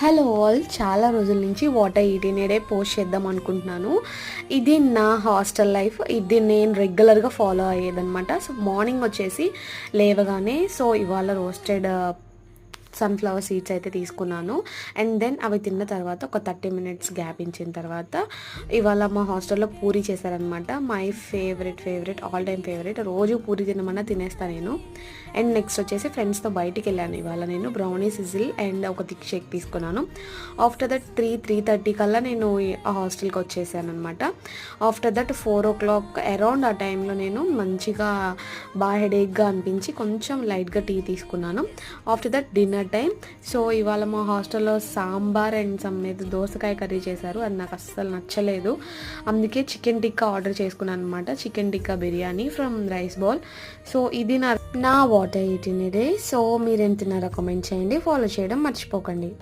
Hello all, చాలా రోజుల నుంచి what I eat in a day post చేద్దాం అనుకుంటున్నాను. ఇది నా హాస్టల్ లైఫ్. ఇది నేను రెగ్యులర్గా ఫాలో అయ్యేదన్నమాట. సో మార్నింగ్ వచ్చేసి లేవగానే ఇవాళ రోస్టెడ్ సన్ఫ్లవర్ సీడ్స్ అయితే తీసుకున్నాను. అండ్ దెన్ అవి తిన్న తర్వాత ఒక 30 మినిట్స్ గ్యాప్ ఇచ్చిన తర్వాత ఇవాళ మా హాస్టల్లో పూరి చేశారనమాట. My favourite all time favourite. రోజు పూరి తినమన్నా తినేస్తాను నేను. అండ్ నెక్స్ట్ వచ్చేసి ఫ్రెండ్స్తో బయటికి వెళ్ళాను ఇవాళ. నేను బ్రౌనీ సిజిల్ అండ్ ఒక థిక్ షేక్ తీసుకున్నాను. ఆఫ్టర్ దట్ 3:30 కల్లా నేను ఆ హాస్టల్కి వచ్చేసాను అనమాట. ఆఫ్టర్ దట్ 4 o'clock అరౌండ్ ఆ టైంలో నేను మంచిగా బాగా హెడేక్గా అనిపించి కొంచెం లైట్గా టీ తీసుకున్నాను. After that dinner time. So ఇవాళ మా హాస్టల్లో సాంబార్ అండ్ ఏదో దోసకాయ కర్రీ చేశారు. అది నాకు అస్సలు నచ్చలేదు. అందుకే చికెన్ టిక్కా ఆర్డర్ చేసుకున్నాను అనమాట. Chicken tikka biryani from rice bowl. So ఇది నా what I eat in a day. So మీరేం తిన్నారో కామెంట్ చేయండి. ఫాలో చేయడం మర్చిపోకండి.